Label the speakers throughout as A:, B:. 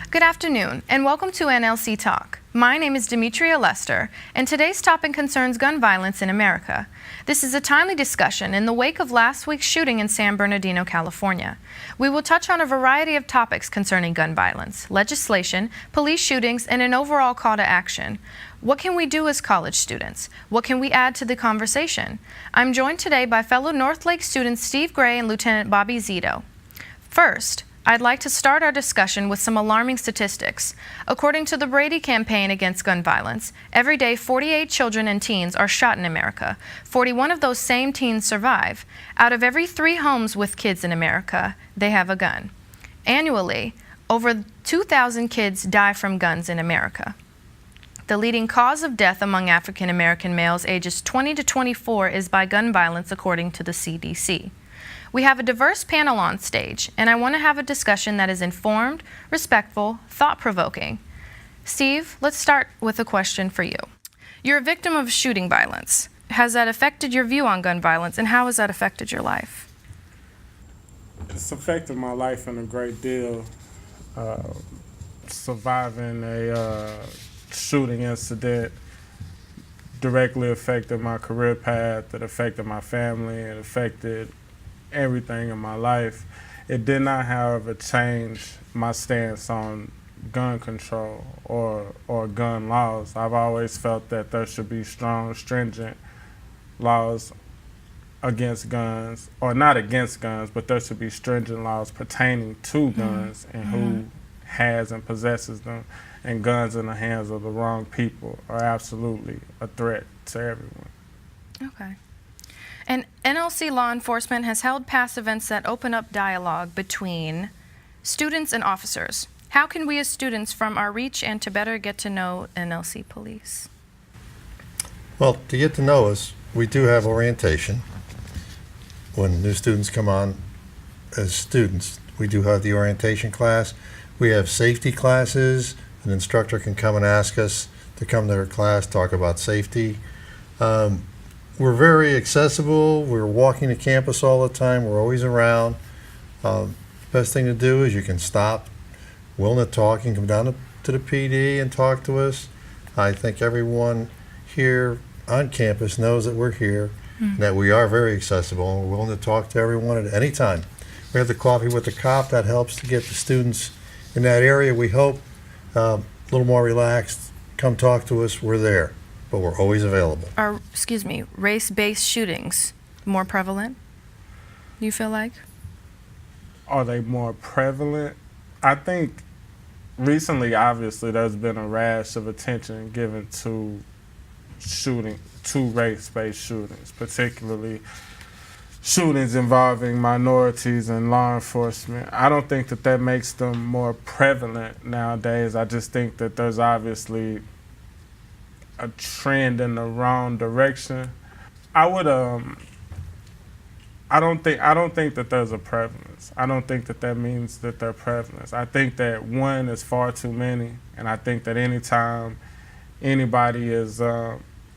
A: Good afternoon, and welcome to NLC Talk. My name is Demetria Lester, and today's topic concerns gun violence in America. This is a timely discussion in the wake of last week's shooting in San Bernardino, California. We will touch on a variety of topics concerning gun violence, legislation, police shootings, and an overall call to action. What can we do as college students? What can we add to the conversation? I'm joined today by fellow North Lake students Steve Gray and Lieutenant Bobby Zitto. First, I'd like to start our discussion with some alarming statistics. According to the Brady Campaign Against Gun Violence, every day 48 children and teens are shot in America. 41 of those same teens survive. Out of every 3 homes with kids in America, they have a gun. Annually, over 2,000 kids die from guns in America. The leading cause of death among African American males ages 20 to 24 is by gun violence, according to the CDC. We have a diverse panel on stage, and I want to have a discussion that is informed, respectful, thought-provoking. Steve, let's start with a question for you. You're a victim of shooting violence. Has that affected your view on gun violence, and how has that affected your life?
B: It's affected my life in a great deal. Surviving a shooting incident directly affected my career path. It affected my family. It affected everything in my life. It did not, however, change my stance on gun control or gun laws. I've always felt that there should be strong, stringent laws against guns, or not against guns, but there should be stringent laws pertaining to guns and who has and possesses them. And guns in the hands of the wrong people are absolutely a threat to everyone.
A: Okay. And NLC law enforcement has held past events that open up dialogue between students and officers. How can we as students from our reach and to better get to know NLC Police?
C: Well, to get to know us, we do have orientation. When new students come on as students, we do have the orientation class. We have safety classes. An instructor can come and ask us to come to their class, talk about safety. We're very accessible. We're walking the campus all the time. We're always around. Best thing to do is you can stop, willing to talk, and come down to the PD and talk to us. I think everyone here on campus knows that we're here, and that we are very accessible, and we're willing to talk to everyone at any time. We have the coffee with the cop. That helps to get the students in that area. We hope a little more relaxed. Come talk to us. We're there. But we're always available.
A: Are, race-based shootings more prevalent, you feel like?
B: Are they more prevalent? I think recently, obviously, there's been a rash of attention given to race-based shootings, particularly shootings involving minorities and law enforcement. I don't think that makes them more prevalent nowadays. I just think that there's obviously a trend in the wrong direction. I don't think that there's a prevalence. I don't think that means that they're prevalent. I think that one is far too many, and I think that anytime anybody is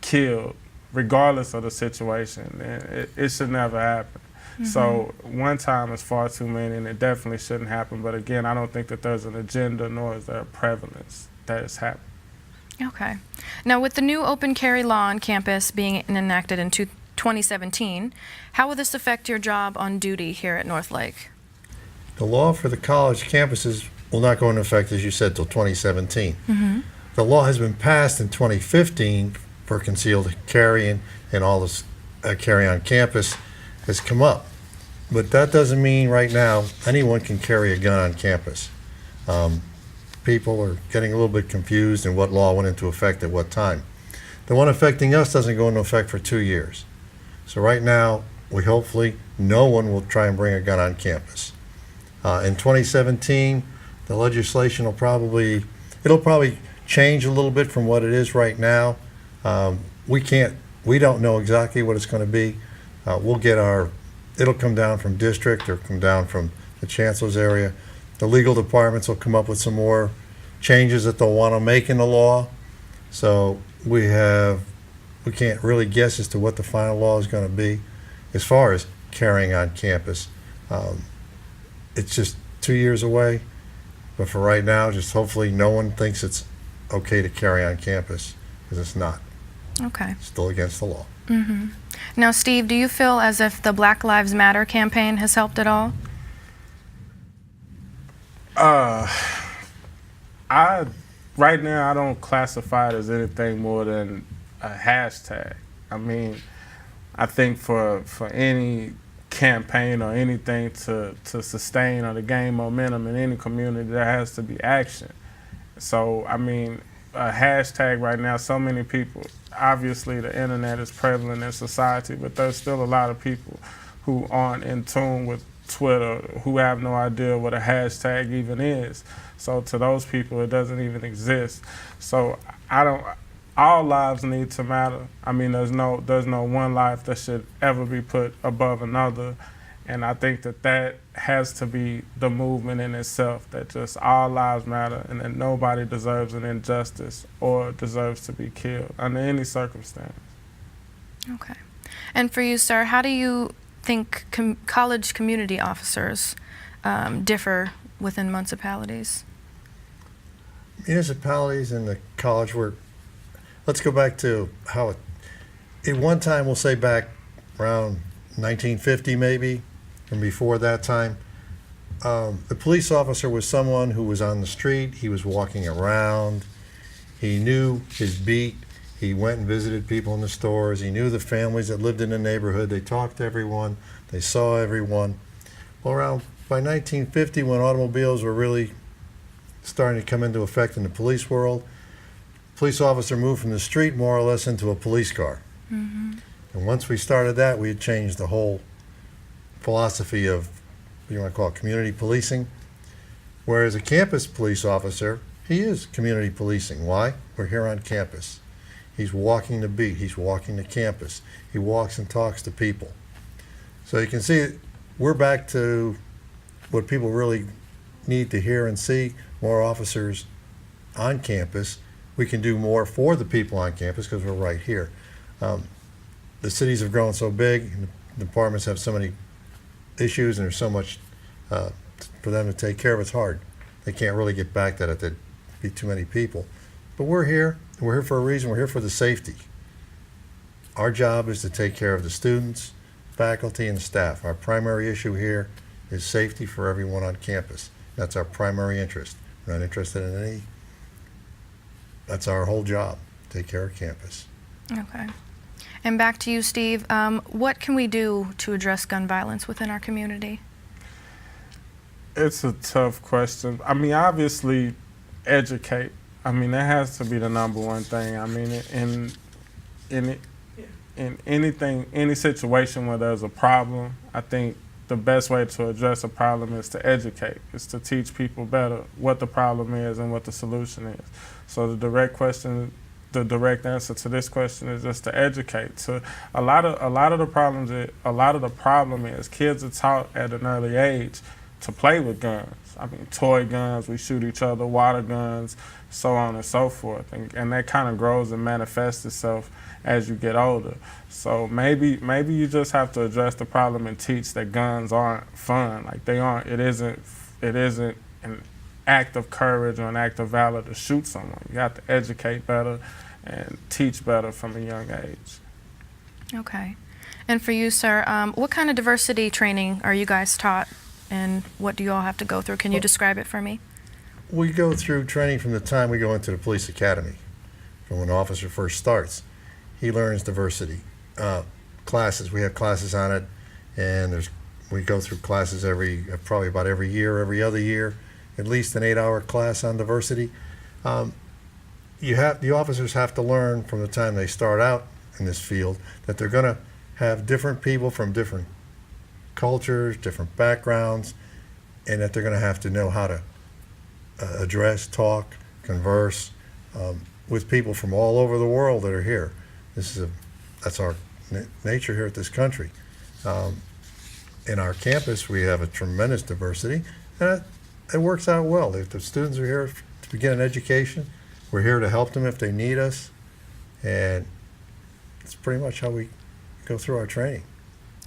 B: killed, regardless of the situation, it should never happen. So one time is far too many, and it definitely shouldn't happen. But again, I don't think that there's an agenda, nor is there a prevalence that it's happening.
A: Okay. Now, with the new open carry law on campus being enacted in 2017, how will this affect your job on duty here at North Lake?
C: The law for the college campuses will not go into effect, as you said, till 2017. The law has been passed in 2015 for concealed carry, and all this carry on campus has come up. But that doesn't mean right now anyone can carry a gun on campus. People are getting a little bit confused in what law went into effect at what time. The one affecting us doesn't go into effect for 2 years. So right now, hopefully no one will try and bring a gun on campus. In 2017, the legislation will probably change a little bit from what it is right now. We don't know exactly what it's going to be. It'll come down from district or come down from the chancellor's area. The legal departments will come up with some more changes that they'll want to make in the law. So we can't really guess as to what the final law is going to be as far as carrying on campus. It's just 2 years away. But for right now, just hopefully no one thinks it's okay to carry on campus, because it's not.
A: Okay.
C: It's still against the law.
A: Now, Steve, do you feel as if the Black Lives Matter campaign has helped at all?
B: Right now I don't classify it as anything more than a hashtag. I mean, I think for any campaign or anything to sustain or to gain momentum in any community, there has to be action. So, I mean, a hashtag right now, so many people, obviously the internet is prevalent in society, but there's still a lot of people who aren't in tune with Twitter, who have no idea what a hashtag even is. So to those people, it doesn't even exist. So all lives need to matter. I mean, there's no one life that should ever be put above another. And I think that has to be the movement in itself, that just all lives matter and that nobody deserves an injustice or deserves to be killed under any circumstance.
A: Okay. And for you, sir, how do you think college community officers differ within municipalities?
C: Municipalities and the college work, let's go back to how at one time, we'll say back around 1950 maybe, and before that time, the police officer was someone who was on the street, he was walking around, he knew his beat, he went and visited people in the stores, he knew the families that lived in the neighborhood, they talked to everyone, they saw everyone. Well, around by 1950, when automobiles were really starting to come into effect in the police world, police officer moved from the street more or less into a police car. And once we started that, we had changed the whole philosophy of, what you want to call it, community policing. Whereas a campus police officer, he is community policing. Why? We're here on campus. He's walking the beat, he's walking the campus. He walks and talks to people. So you can see we're back to what people really need to hear and see, more officers on campus. We can do more for the people on campus because we're right here. The cities have grown so big, and the departments have so many issues, and there's so much for them to take care of. It's hard. They can't really get back that if there'd be too many people. But we're here. We're here for a reason. We're here for the safety. Our job is to take care of the students, faculty, and staff. Our primary issue here is safety for everyone on campus. That's our primary interest. We're not interested in any. That's our whole job, take care of campus.
A: Okay. And back to you, Steve. What can we do to address gun violence within our community?
B: It's a tough question. I mean, obviously, educate. I mean, that has to be the number one thing. I mean, in anything, any situation where there's a problem, I think the best way to address a problem is to educate, is to teach people better what the problem is and what the solution is. So the direct answer to this question is just to educate. So a lot of the problem is kids are taught at an early age to play with guns. I mean, toy guns, we shoot each other, water guns, so on and so forth. And that kind of grows and manifests itself as you get older. So maybe you just have to address the problem and teach that guns aren't fun. Like they aren't. It isn't an act of courage or an act of valor to shoot someone. You have to educate better and teach better from a young age.
A: Okay. And for you, sir, what kind of diversity training are you guys taught, and what do you all have to go through? Can you describe it for me?
C: We go through training from the time we go into the police academy, from when an officer first starts. He learns diversity. Classes, we have classes on it, and we go through classes probably about every year, every other year, at least an 8-hour class on diversity. The officers have to learn from the time they start out in this field that they're going to have different people from different cultures, different backgrounds, and that they're going to have to know how to address, talk, converse with people from all over the world that are here. That's our nature here at this country. In our campus, we have a tremendous diversity, and it works out well. If the students are here to begin an education, we're here to help them if they need us, and it's pretty much how we go through our training.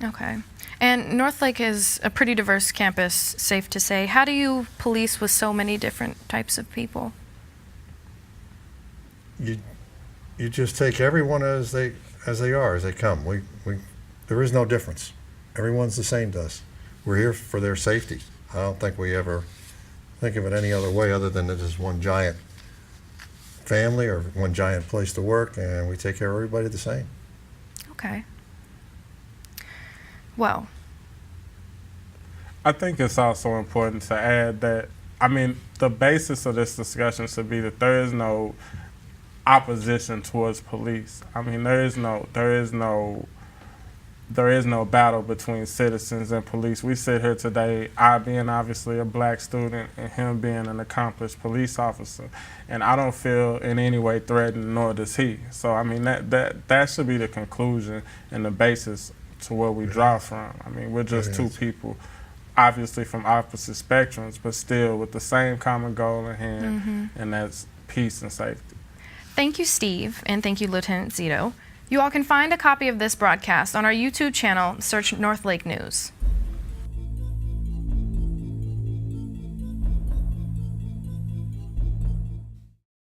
A: Okay. And North Lake is a pretty diverse campus, safe to say. How do you police with so many different types of people?
C: You just take everyone as they are, as they come. There is no difference. Everyone's the same to us. We're here for their safety. I don't think we ever think of it any other way other than it is one giant family or one giant place to work, and we take care of everybody the same.
A: Okay. Well,
B: I think it's also important to add that, I mean, the basis of this discussion should be that there is no opposition towards police. I mean, there is no battle between citizens and police. We sit here today, I being obviously a black student and him being an accomplished police officer, and I don't feel in any way threatened, nor does he. So I mean, that should be the conclusion and the basis to where we draw from. I mean, we're just two people, obviously from opposite spectrums, but still with the same common goal in hand, and that's peace and safety.
A: thank you, Steve, and thank you, Lieutenant Zitto. You all can find a copy of this broadcast on our YouTube channel. Search North Lake News.